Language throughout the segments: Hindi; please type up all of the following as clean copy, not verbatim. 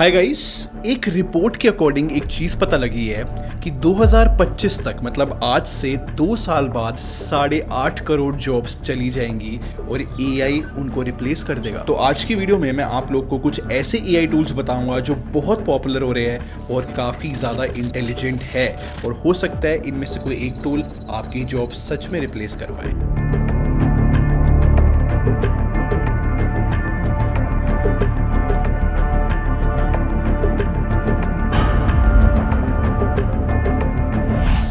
हाय गाइस, एक रिपोर्ट के अकॉर्डिंग एक चीज पता लगी है कि 2025 तक मतलब आज से 2 साल बाद 8.5 करोड़ जॉब्स चली जाएंगी और एआई उनको रिप्लेस कर देगा। तो आज की वीडियो में मैं आप लोग को कुछ ऐसे एआई टूल्स बताऊंगा जो बहुत पॉपुलर हो रहे हैं और काफी ज्यादा इंटेलिजेंट है और हो सकता है इनमें से कोई एक टूल आपकी जॉब सच में रिप्लेस कर पाए।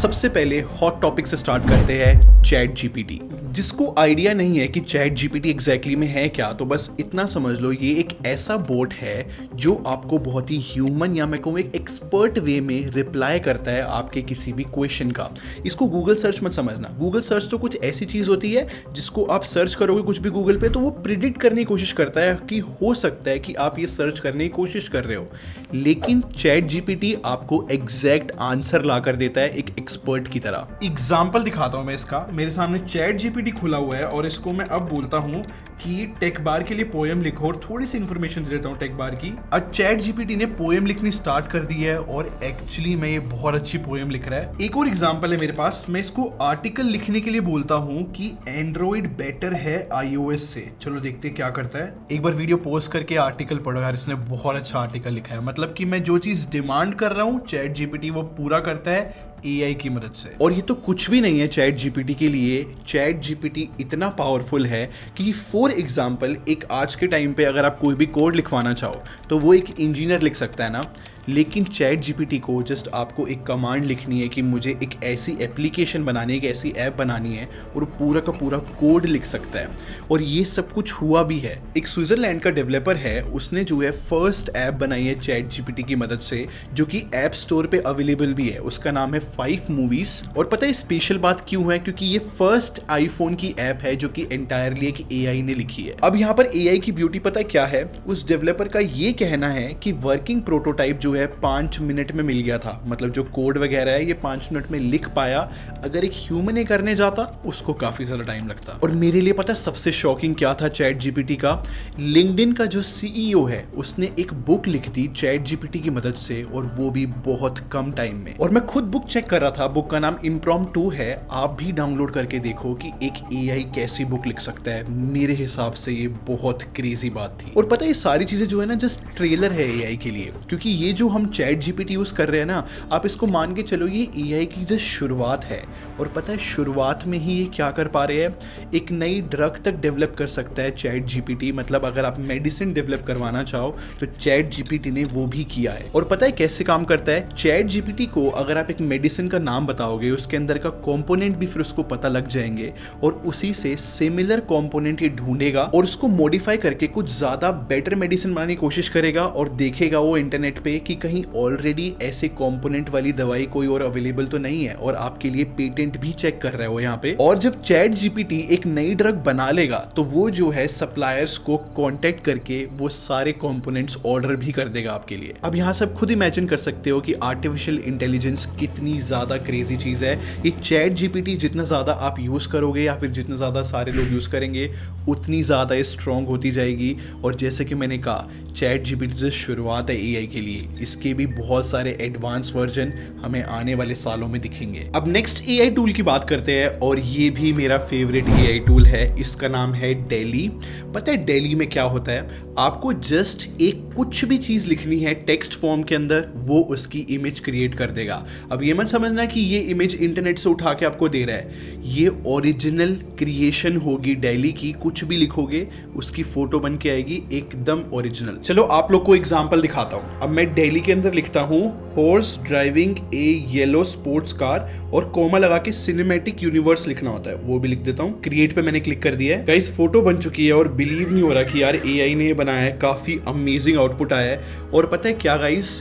सबसे पहले हॉट टॉपिक से स्टार्ट करते हैं चैट जीपीटी। जिसको आइडिया नहीं है कि चैट जीपीटी एग्जैक्टली में है क्या, तो बस इतना समझ लो ये एक ऐसा बोट है जो आपको बहुत ही ह्यूमन या मैं कहूँ एक एक्सपर्ट वे में रिप्लाई करता है आपके किसी भी क्वेश्चन का। इसको गूगल सर्च मत समझना। गूगल सर्च तो कुछ ऐसी चीज़ होती है जिसको आप सर्च करोगे कुछ भी गूगल पे तो वो प्रिडिक्ट करने की कोशिश करता है कि हो सकता है कि आप ये सर्च करने की कोशिश कर रहे हो, लेकिन चैट जीपीटी आपको एग्जैक्ट आंसर ला कर देता है एक एक्सपर्ट की तरह। एग्जाम्पल दिखाता हूं मैं इसका। मेरे सामने चैट जीपीटी खुला हुआ है और इसको मैं अब बोलता हूं कि टेक बार के लिए पोएम लिखो और थोड़ी सी इंफॉर्मेशन दे देता हूं टेक बार की। अब चैट जीपीटी ने पोएम लिखनी स्टार्ट कर दी है और एक्चुअली में ये बहुत अच्छी पोएम लिख रहा है। एक और एग्जांपल है मेरे पास। मैं इसको आर्टिकल लिखने के लिए बोलता हूं कि एंड्रॉइड बेटर है iOS से। चलो देखते हैं क्या करता है। एक बार वीडियो पोस्ट करके आर्टिकल पढ़ो यार, इसने बहुत अच्छा आर्टिकल लिखा है। मतलब कि मैं जो चीज डिमांड कर रहा हूं चैट जीपीटी वो पूरा करता है एआई की मदद से। और ये तो कुछ भी नहीं है चैट जीपीटी के लिए। चैट जीपीटी इतना पावरफुल है कि फॉर एग्जांपल एक आज के टाइम पे अगर आप कोई भी कोड लिखवाना चाहो तो वो एक इंजीनियर लिख सकता है ना, लेकिन चैट जीपीटी को जस्ट आपको एक कमांड लिखनी है कि मुझे एक ऐसी एप्लीकेशन बनानी है, एक ऐसी ऐप बनानी है और पूरा का पूरा कोड लिख सकता है। और ये सब कुछ हुआ भी है। एक स्विट्जरलैंड का डेवलपर है, उसने जो है फर्स्ट ऐप बनाई है चैट जीपीटी की मदद से, जो कि ऐप स्टोर पे अवेलेबल भी है। उसका नाम है 5 मूवीज। और पता है स्पेशल बात क्यों है? क्योंकि ये फर्स्ट आईफोन की ऐप है जो कि एंटायरली एक एआई ने लिखी है। अब यहाँ पर एआई की ब्यूटी पता है क्या है? उस डेवलपर का ये कहना है कि वर्किंग प्रोटोटाइप जो है 5 मिनट में मिल गया था। मतलब जो कोड वगैरह है ये 5 मिनट में लिख पाया। अगर एक ह्यूमन ही करने जाता उसको काफी ज्यादा टाइम लगता। और मेरे लिए पता है सबसे शॉकिंग क्या था चैट जीपीटी का? लिंक्डइन का जो सीईओ है उसने एक बुक लिख दी चैट जीपीटी की मदद से, और वो भी बहुत कम टाइम में। और मैं खुद बुक चेक कर रहा था। बुक का नाम इम्प्रॉम्प्टू है। आप भी डाउनलोड करके देखो कि एक एआई कैसी बुक लिख सकता है। मेरे हिसाब से ये बहुत क्रेजी बात थी। और पता है ये सारी चीजें जो है ना जस्ट ट्रेलर है एआई के लिए, क्योंकि ये जो हम चैट जीपीटी यूज कर रहे हैं ना, आप इसको मान के चलो ये एआई की जस्ट शुरुआत है। और पता है शुरुआत में ही ये क्या कर पा रहे हैं? एक नई ड्रग तक डेवलप कर सकता है चैट जीपीटी। मतलब अगर आप मेडिसिन डेवलप करवाना चाहो तो चैट जीपीटी ने वो भी किया है। और पता है कैसे काम करता है? चैट जीपीटी को अगर आप एक मेडिसिन का नाम बताओगे, उसके अंदर का कंपोनेंट भी फिर उसको पता लग जाएंगे और उसी से सिमिलर कंपोनेंट ये ढूंढेगा और उसको मॉडिफाई करके कुछ ज्यादा बेटर मेडिसिन बनाने की कोशिश करेगा। और देखेगा वो इंटरनेट पे कि कहीं ऑलरेडी ऐसे कंपोनेंट वाली दवाई कोई और अवेलेबल तो नहीं है, और आपके लिए पेटेंट भी चेक कर रहा है वो यहाँ पे। और जब चैट जीपीटी एक नई ड्रग बना लेगा तो वो जो है सप्लायर्स को कांटेक्ट करके वो सारे कंपोनेंट्स ऑर्डर भी कर देगा आपके लिए। अब यहाँ सब खुद इमेजिन कर सकते हो कि आर्टिफिशियल इंटेलिजेंस कितनी ज्यादा क्रेजी चीज है। ये चैट जीपीटी जितना ज्यादा आप यूज करोगे या फिर जितना ज्यादा सारे लोग यूज करेंगे उतनी ज्यादा ये स्ट्रॉन्ग होती जाएगी। और जैसे कि मैंने कहा चैट जीपीटी से शुरुआत है एआई के लिए, इसके भी बहुत सारे एडवांस वर्जन हमें आने वाले सालों में दिखेंगे। अब नेक्स्ट एआई टूल की बात करते हैं और ये भी मेरा फेवरेट एआई टूल है। इसका नाम है डेली। पता है डेली में क्या होता है? आपको जस्ट एक कुछ भी चीज लिखनी है टेक्स्ट फॉर्म के अंदर, वो उसकी इमेज क्रिएट कर देगा। अब ये मत समझना कि ये इमेज इंटरनेट से उठा के आपको दे रहा है। ये ओरिजिनल क्रिएशन होगी डेली की। कुछ भी लिखोगे उसकी फोटो बन के आएगी एकदम ओरिजिनल। चलो आप लोग को एग्जांपल दिखाता हूं। अब मैं डेली के अंदर लिखता हूं हॉर्स ड्राइविंग ए येलो स्पोर्ट्स कार और कोमा लगा के सिनेमैटिक यूनिवर्स लिखना होता है, वो भी लिख देता हूं। क्रिएट पे मैंने क्लिक कर दिया है। गाइस फोटो बन चुकी है और बिलीव नहीं हो रहा कि यार एआई ने ये बनाया है। काफी अमेजिंग आउटपुट आया है। और पता है क्या गाइस,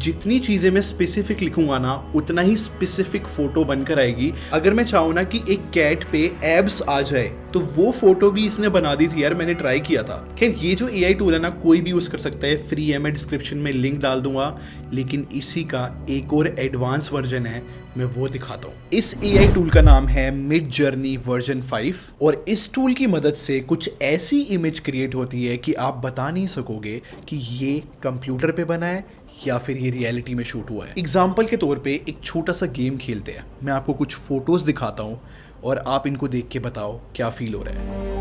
जितनी चीजें मैं स्पेसिफिक लिखूंगा ना उतना ही स्पेसिफिक फोटो बनकर आएगी। अगर मैं चाहूँ ना कि एक कैट पे एब्स आ जाए तो वो फोटो भी इसने बना दी थी यार, मैंने ट्राई किया था। खैर ये जो एआई टूल है ना कोई भी यूज कर सकता है, फ्री है, मैं डिस्क्रिप्शन में लिंक डाल दूंगा। लेकिन इसी का एक और एडवांस वर्जन है, मैं वो दिखाता हूँ। इस एआई टूल का नाम है मिडजर्नी वर्जन 5 और इस टूल की मदद से कुछ ऐसी इमेज क्रिएट होती है कि आप बता नहीं सकोगे कि ये कंप्यूटर पे बना है या फिर ये रियलिटी में शूट हुआ है। एग्जाम्पल के तौर पे एक छोटा सा गेम खेलते हैं, मैं आपको कुछ फोटोज दिखाता हूँ और आप इनको देख के बताओ क्या फील हो रहा है।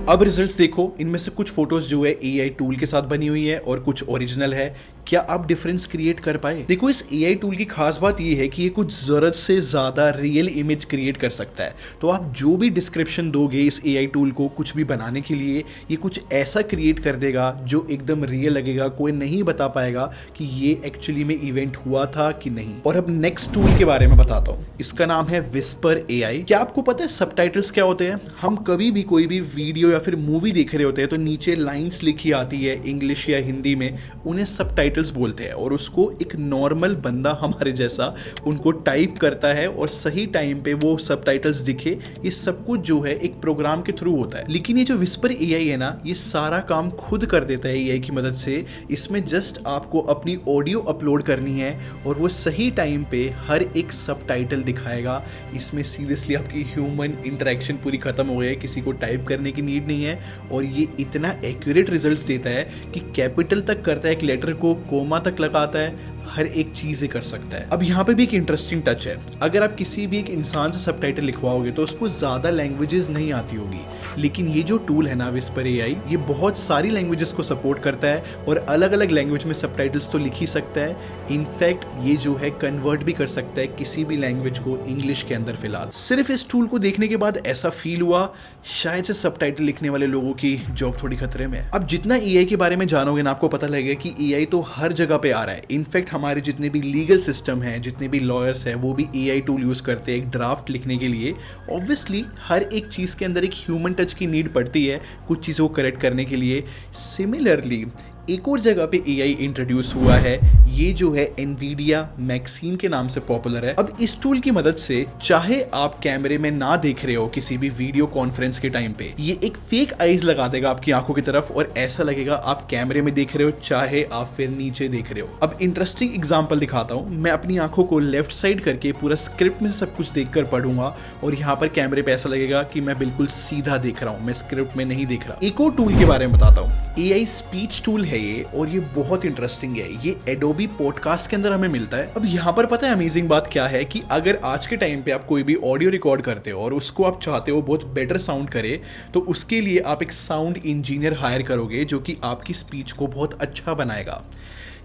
अब रिजल्ट्स देखो, इनमें से कुछ फोटोज जो है एआई टूल के साथ बनी हुई है और कुछ ओरिजिनल है। क्या आप डिफरेंस क्रिएट कर पाए? देखो इस एआई टूल की खास बात ये है कि ये कुछ जरूरत से ज्यादा रियल इमेज क्रिएट कर सकता है। तो आप जो भी डिस्क्रिप्शन दोगे इस एआई टूल को कुछ भी बनाने के लिए, ये कुछ ऐसा क्रिएट कर देगा जो एकदम रियल लगेगा। कोई नहीं बता पाएगा कि ये एक्चुअली में इवेंट हुआ था कि नहीं। और अब नेक्स्ट टूल के बारे में बताता हूँ, इसका नाम है विस्पर एआई। क्या आपको पता है सबटाइटल्स क्या होते हैं? हम कभी भी कोई भी वीडियो या फिर मूवी देख रहे होते हैं तो नीचे लाइंस लिखी आती है इंग्लिश या हिंदी में, उन्हें सबटाइटल्स बोलते हैं। और उसको एक नॉर्मल बंदा हमारे जैसा उनको टाइप करता है और सही टाइम पे वो सबटाइटल्स दिखे। ये सब कुछ जो है एक प्रोग्राम के थ्रू होता है। लेकिन ये जो विस्पर एआई है ना, ये सारा काम खुद कर देता है एआई की मदद से। इसमें जस्ट आपको अपनी ऑडियो अपलोड करनी है और वो सही टाइम पे हर एक सबटाइटल दिखाएगा। इसमें सीरियसली आपकी ह्यूमन इंटरेक्शन पूरी खत्म हो गई है, किसी को टाइप करने की नीड नहीं है। और ये इतना एक्यूरेट रिजल्ट्स देता है कि कैपिटल तक करता है एक लेटर को, कोमा तक लगाता है, हर एक चीज कर सकता है। अब यहाँ पे भी एक इंटरेस्टिंग टच है, अगर आप किसी भी एक इंसान से सबटाइटल लिखवाओगे तो उसको ज्यादा लैंग्वेजेस नहीं आती होगी, लेकिन ये जो टूल है ना विस्पर एआई, ये बहुत सारी लैंग्वेजेस को सपोर्ट करता है और अलग अलग लैंग्वेज में सबटाइटल्स तो लिख ही सकता है। इनफैक्ट ये जो है कन्वर्ट भी कर सकता है किसी भी लैंग्वेज को इंग्लिश के अंदर। फिलहाल सिर्फ इस टूल को देखने के बाद ऐसा फील हुआ शायद से सबटाइटल लिखने वाले लोगों की जॉब थोड़ी खतरे में है। अब जितना एआई के बारे में जानोगे ना, आपको पता लगेगा कि एआई तो हर जगह पे आ रहा है। इनफैक्ट हमारे जितने भी लीगल सिस्टम हैं, जितने भी लॉयर्स हैं, वो भी एआई टूल यूज करते हैं एक ड्राफ्ट लिखने के लिए। ऑब्वियसली हर एक चीज के अंदर एक ह्यूमन टच की नीड पड़ती है कुछ चीजों को करेक्ट करने के लिए। सिमिलरली एक और जगह पे एआई इंट्रोड्यूस हुआ है, ये जो है एनवीडिया मैक्सिन के नाम से पॉपुलर है। अब इस टूल की मदद से चाहे आप कैमरे में ना देख रहे हो किसी भी वीडियो कॉन्फ्रेंस के टाइम पे, ये एक फेक आईज लगा देगा आपकी आंखों की तरफ और ऐसा लगेगा आप कैमरे में देख रहे हो, चाहे आप फिर नीचे देख रहे हो। अब इंटरेस्टिंग एग्जांपल दिखाता हूँ, मैं अपनी आंखों को लेफ्ट साइड करके पूरा स्क्रिप्ट में सब कुछ देखकर पढ़ूंगा और यहाँ पर कैमरे पे ऐसा लगेगा कि मैं बिल्कुल सीधा देख रहा हूँ, मैं स्क्रिप्ट में नहीं देख रहा। एक और टूल के बारे में बताता हूँ, एआई स्पीच टूल है ये, और ये बहुत इंटरेस्टिंग है। ये एडोबी पॉडकास्ट के अंदर हमें मिलता है। अब यहाँ पर पता है अमेजिंग बात क्या है कि अगर आज के टाइम पे आप कोई भी ऑडियो रिकॉर्ड करते हो और उसको आप चाहते हो बहुत बेटर साउंड करे, तो उसके लिए आप एक साउंड इंजीनियर हायर करोगे जो कि आपकी स्पीच को बहुत अच्छा बनाएगा।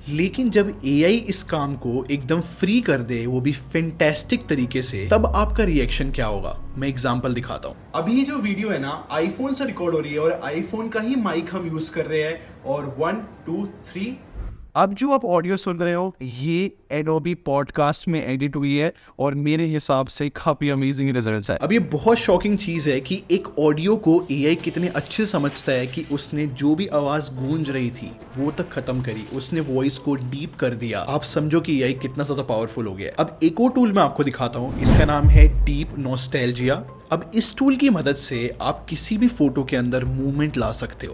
लेकिन जब एआई इस काम को एकदम फ्री कर दे, वो भी फैंटास्टिक तरीके से, तब आपका रिएक्शन क्या होगा? मैं एग्जांपल दिखाता हूँ। अभी ये जो वीडियो है ना आईफोन से रिकॉर्ड हो रही है और आईफोन का ही माइक हम यूज कर रहे हैं और 1 2 3। अब जो आप ऑडियो सुन रहे हो ये एडोबी पॉडकास्ट में एडिट हुई है और मेरे हिसाब से काफी अमेजिंग रिजल्ट्स है। अब ये बहुत शॉकिंग चीज है कि एक ऑडियो को एआई कितने अच्छे समझता है कि उसने जो भी आवाज गूंज रही थी वो तक खत्म करी, उसने वॉइस को डीप कर दिया। आप समझो कि एआई कितना ज्यादा पावरफुल हो गया। अब एक और टूल मैं आपको दिखाता हूँ, इसका नाम है डीप नॉस्टैल्जिया। अब इस टूल की मदद से आप किसी भी फोटो के अंदर मूवमेंट ला सकते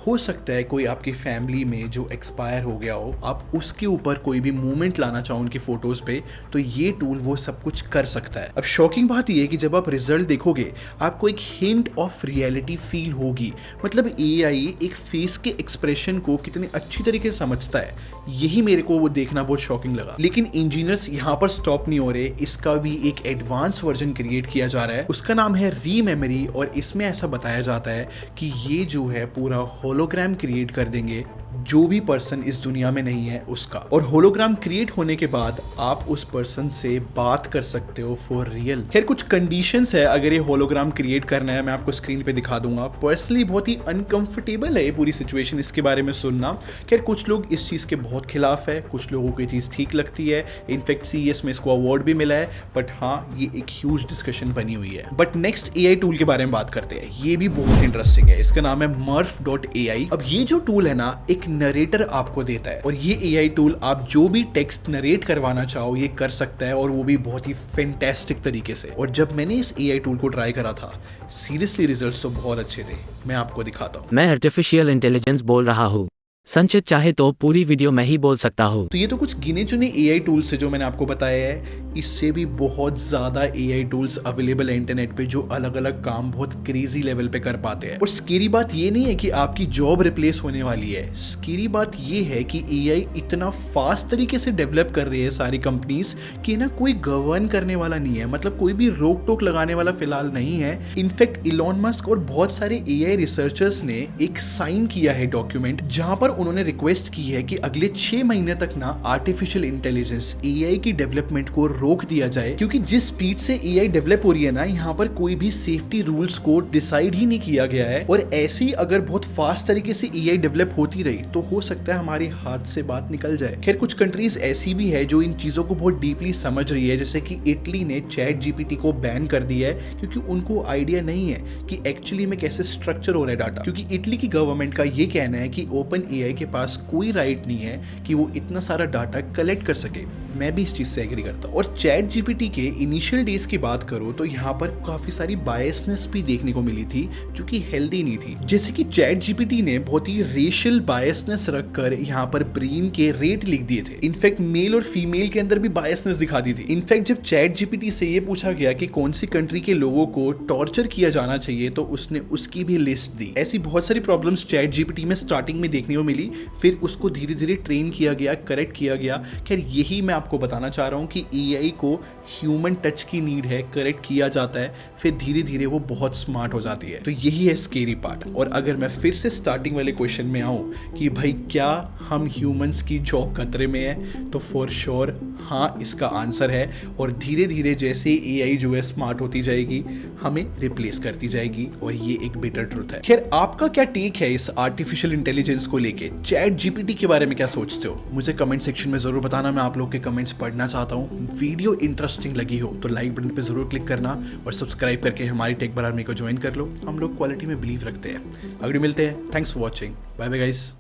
हो सकता है कोई आपकी फैमिली में जो एक्सपायर हो गया हो, आप उसके ऊपर कोई भी मूवमेंट लाना चाहो उनकी फोटोज पे, तो ये टूल वो सब कुछ कर सकता है। अब शॉकिंग बात ये है कि जब आप रिजल्ट देखोगे आपको एक हिंट ऑफ रियलिटी फील होगी। मतलब एआई एक फेस के एक्सप्रेशन को कितने अच्छी तरीके से समझता है, यही मेरे को वो देखना बहुत शॉकिंग लगा। लेकिन इंजीनियर्स यहाँ पर स्टॉप नहीं हो रहे, इसका भी एक एडवांस वर्जन क्रिएट किया जा रहा है, उसका नाम है रीमेमरी। और इसमें ऐसा बताया जाता है कि ये जो है पूरा होलोग्राम क्रिएट कर देंगे जो भी पर्सन इस दुनिया में नहीं है उसका। और होलोग्राम क्रिएट होने के बाद आप उस पर्सन से बात कर सकते हो फॉर रियल। खैर कुछ कंडीशंस है अगर ये होलोग्राम क्रिएट करना है, मैं आपको स्क्रीन पे दिखा दूंगा। पर्सनली बहुत ही अनकंफर्टेबल है ये पूरी सिचुएशन, इसके बारे में सुनना। खैर कुछ लोग इस चीज के बहुत खिलाफ है, कुछ लोगों को ये चीज ठीक लगती है। इनफैक्ट CES में इसको अवार्ड भी मिला है। बट हाँ, ये एक ह्यूज डिस्कशन बनी हुई है। बट नेक्स्ट AI टूल के बारे में बात करते हैं। ये भी बहुत इंटरेस्टिंग है। इसका नाम है Murf.ai। अब ये जो टूल है ना, एक नरेटर आपको देता है, और ये AI टूल आप जो भी टेक्स्ट नरेट करवाना चाहो ये कर सकता है, और वो भी बहुत ही फैंटास्टिक तरीके से। और जब मैंने इस AI टूल को ट्राई करा था, सीरियसली रिजल्ट्स तो बहुत अच्छे थे। मैं आपको दिखाता हूँ। मैं आर्टिफिशियल इंटेलिजेंस बोल रहा हूँ। संचित चाहे तो पूरी वीडियो मैं ही बोल सकता हूँ। तो ये तो कुछ गिने चुने AI टूल्स है जो मैंने आपको बताया है। इससे भी बहुत ज़्यादा AI टूल्स अवेलेबल है इंटरनेट पे, जो अलग अलग काम बहुत क्रेजी लेवल पे कर पाते हैं। और स्केरी बात ये नहीं है कि आपकी जॉब रिप्लेस होने वाली है। स्केरी बात ये है कि AI इतना फास्ट तरीके से डेवलप कर रही है सारी कंपनीज कि ना कोई गवर्न करने वाला नहीं है। मतलब कोई भी रोक टोक लगाने वाला फिलहाल नहीं है। इनफैक्ट इलॉन मस्क और बहुत सारे AI रिसर्चर्स ने एक साइन किया है डॉक्यूमेंट, जहां पर उन्होंने रिक्वेस्ट की है कि अगले 6 महीने तक ना आर्टिफिशियल इंटेलिजेंस AI की डेवलपमेंट को रोक दिया जाए, क्योंकि जिस स्पीड से AI डेवलप हो रही है ना, यहाँ पर कोई भी सेफ्टी रूल्स को डिसाइड ही नहीं किया गया है। और ऐसी अगर बहुत फास्ट तरीके से AI डेवलप होती रही तो हो सकता है हमारे हाथ से बात निकल जाए। खैर कुछ कंट्रीज ऐसी भी है जो इन चीजों को बहुत डीपली समझ रही है, जैसे कि इटली ने ChatGPT को बैन कर दिया है, क्योंकि उनको आइडिया नहीं है कि एक्चुअली में कैसे स्ट्रक्चर हो रहा है डाटा। क्योंकि इटली की गवर्नमेंट का ये कहना है कि ओपन AI के पास कोई राइट नहीं है कि वो इतना सारा डाटा कलेक्ट कर सके। मैं भी इस चीज से एग्री करता हूँ। और ChatGPT के इनिशियल डेज की बात करो तो यहाँ पर काफी सारी बायसनेस भी देखने को मिली थी, जो कि हेल्दी नहीं थी। जैसे कि ChatGPT ने बहुत ही रेशियल बायसनेस रखकर यहाँ पर ब्रेन के रेट लिख दिए थे। इनफैक्ट मेल और फीमेल के अंदर भी बायसनेस दिखा दी थी। इनफैक्ट जब ChatGPT से ये पूछा गया कि कौन सी कंट्री के लोगों को टॉर्चर किया जाना चाहिए, तो उसने उसकी भी लिस्ट दी। ऐसी बहुत सारी प्रॉब्लम्स ChatGPT में स्टार्टिंग में देखने को मिली, फिर उसको धीरे धीरे ट्रेन किया गया, करेक्ट किया गया। खैर यही मैं आपको बताना चाह रहा हूँ कि AI को ह्यूमन टच की नीड है, करेक्ट किया जाता है, फिर धीरे धीरे वो बहुत स्मार्ट हो जाती है। तो यही है स्केरी पार्ट। और अगर मैं फिर से स्टार्टिंग वाले क्वेश्चन में आऊँ कि भाई क्या हम ह्यूमंस की जॉब खतरे में है, तो फॉर श्योर हाँ इसका आंसर है। और धीरे धीरे जैसे AI जो है स्मार्ट होती जाएगी, हमें रिप्लेस करती जाएगी, और ये एक बिटर ट्रुथ है। खैर आपका क्या टेक है इस आर्टिफिशियल इंटेलिजेंस को लेके? ChatGPT के बारे में क्या सोचते हो? मुझे कमेंट सेक्शन में जरूर बताना, मैं आप लोग के कमेंट्स पढ़ना चाहता हूँ। वीडियो इंटरेस्टिंग लगी हो तो लाइक बटन पे जरूर क्लिक करना, और सब्सक्राइब करके हमारी टेक बार आर्मी को ज्वाइन कर लो। हम लोग क्वालिटी में बिलीव रखते हैं। अगले मिलते हैं। Thanks for watching. Bye bye guys.